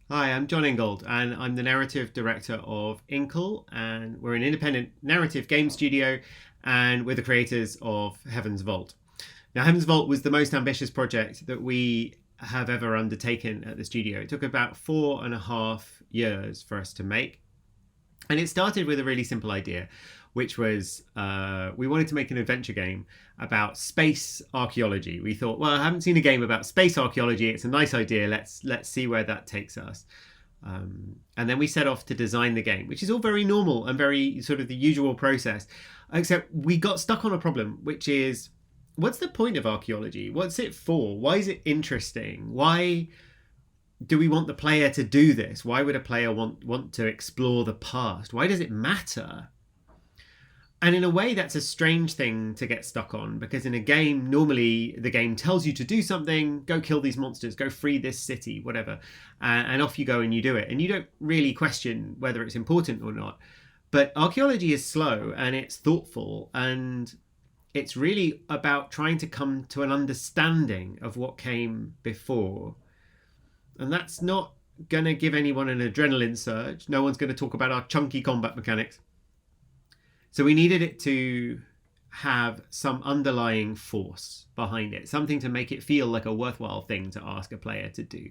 Hi, I'm Jon Ingold, and I'm the narrative director of Inkle, and we're an independent narrative game studio, and we're the creators of Heaven's Vault. Now, Heaven's Vault was the most ambitious project that we have ever undertaken at the studio. It took about 4.5 years for us to make, and it started with a really simple idea, which was we wanted to make an adventure game about space archaeology. We thought, well, I haven't seen a game about space archaeology. It's a nice idea. Let's see where that takes us. And then we set off to design the game, which is all very normal and very sort of the usual process. Except we got stuck on a problem, which is, what's the point of archaeology? What's it for? Why is it interesting? Why do we want the player to do this? Why would a player want to explore the past? Why does it matter? And in a way, that's a strange thing to get stuck on, because in a game, normally the game tells you to do something, go kill these monsters, go free this city, whatever, and off you go and you do it. And you don't really question whether it's important or not. But archaeology is slow and it's thoughtful, and it's really about trying to come to an understanding of what came before. And that's not going to give anyone an adrenaline surge. No one's going to talk about our chunky combat mechanics. So we needed it to have some underlying force behind it, something to make it feel like a worthwhile thing to ask a player to do.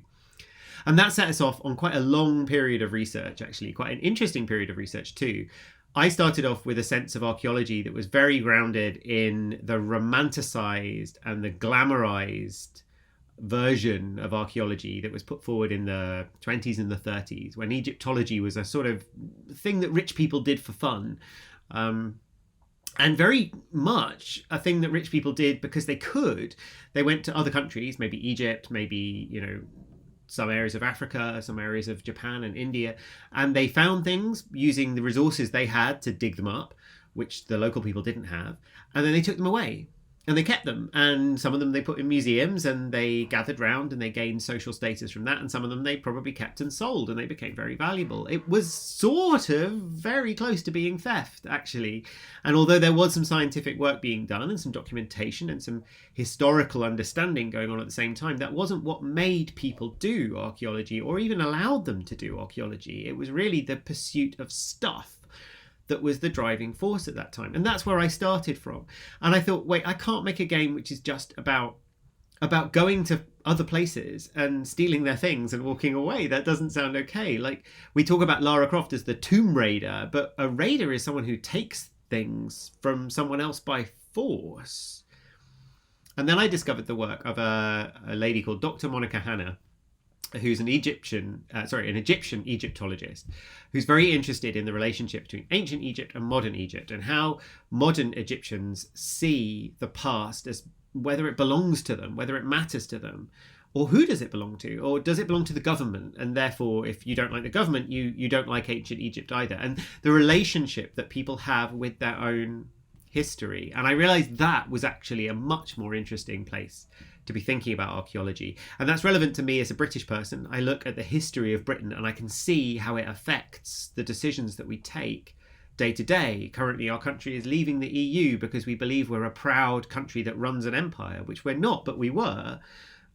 And that set us off on quite a long period of research, actually, quite an interesting period of research too. I started off with a sense of archaeology that was very grounded in the romanticized and the glamorized version of archaeology that was put forward in the 20s and the 30s, when Egyptology was a sort of thing that rich people did for fun. And very much a thing that rich people did because they could. They went to other countries, maybe Egypt, maybe, some areas of Africa, some areas of Japan and India, and they found things using the resources they had to dig them up, which the local people didn't have, and then they took them away. And they kept them, and some of them they put in museums, and they gathered round and they gained social status from that, and some of them they probably kept and sold, and they became very valuable. It was sort of very close to being theft, actually. And although there was some scientific work being done and some documentation and some historical understanding going on at the same time, that wasn't what made people do archaeology or even allowed them to do archaeology. It was really the pursuit of stuff that was the driving force at that time. And that's where I started from. And I thought, wait, I can't make a game which is just about going to other places and stealing their things and walking away. That doesn't sound okay. Like, we talk about Lara Croft as the Tomb Raider, but a raider is someone who takes things from someone else by force. And then I discovered the work of a lady called Dr. Monica Hanna, who's an Egyptian Egyptologist, who's very interested in the relationship between ancient Egypt and modern Egypt, and how modern Egyptians see the past as whether it belongs to them, whether it matters to them, or who does it belong to, or does it belong to the government? And therefore, if you don't like the government, you don't like ancient Egypt either. And the relationship that people have with their own history. And I realized that was actually a much more interesting place to be thinking about archaeology. And that's relevant to me as a British person. I look at the history of Britain and I can see how it affects the decisions that we take day to day. Currently, our country is leaving the EU because we believe we're a proud country that runs an empire, which we're not, but we were.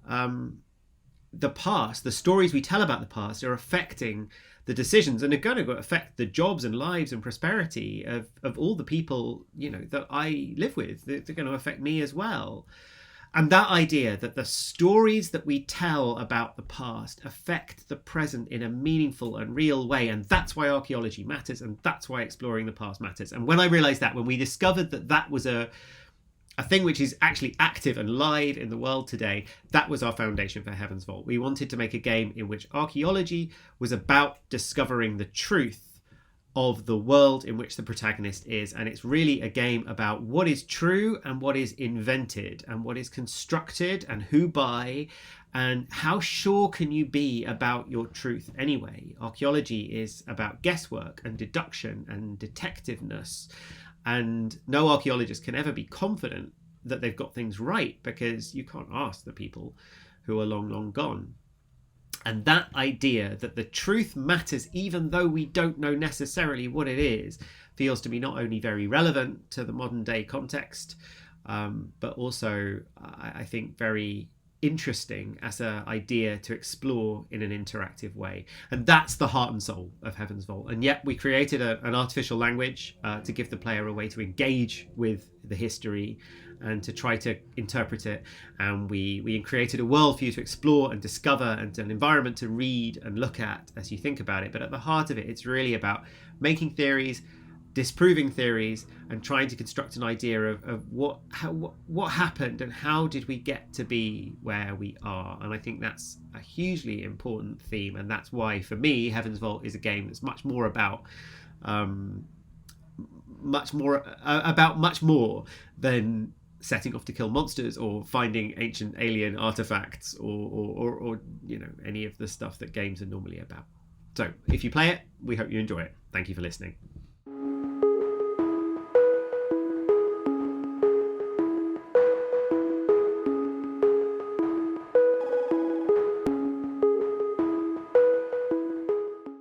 The past, the stories we tell about the past are affecting the decisions, and are going to affect the jobs and lives and prosperity of all the people, that I live with. They're going to affect me as well. And that idea that the stories that we tell about the past affect the present in a meaningful and real way. And that's why archaeology matters. And that's why exploring the past matters. And when I realized that, when we discovered that that was a thing which is actually active and live in the world today, that was our foundation for Heaven's Vault. We wanted to make a game in which archaeology was about discovering the truth of the world in which the protagonist is. And it's really a game about what is true and what is invented and what is constructed and who by, and how sure can you be about your truth anyway. Archaeology is about guesswork and deduction and detectiveness, and no archaeologist can ever be confident that they've got things right, because you can't ask the people who are long gone. And that idea that the truth matters even though we don't know necessarily what it is feels to me not only very relevant to the modern day context, but also, I think, very interesting as an idea to explore in an interactive way. And that's the heart and soul of Heaven's Vault. And yet we created an artificial language to give the player a way to engage with the history and to try to interpret it. And we created a world for you to explore and discover, and an environment to read and look at as you think about it. But at the heart of it, it's really about making theories, disproving theories, and trying to construct an idea of what happened and how did we get to be where we are. And I think that's a hugely important theme, and that's why for me Heaven's Vault is a game that's much more about much more than setting off to kill monsters or finding ancient alien artifacts or any of the stuff that games are normally about. So if you play it, we hope you enjoy it. Thank you for listening.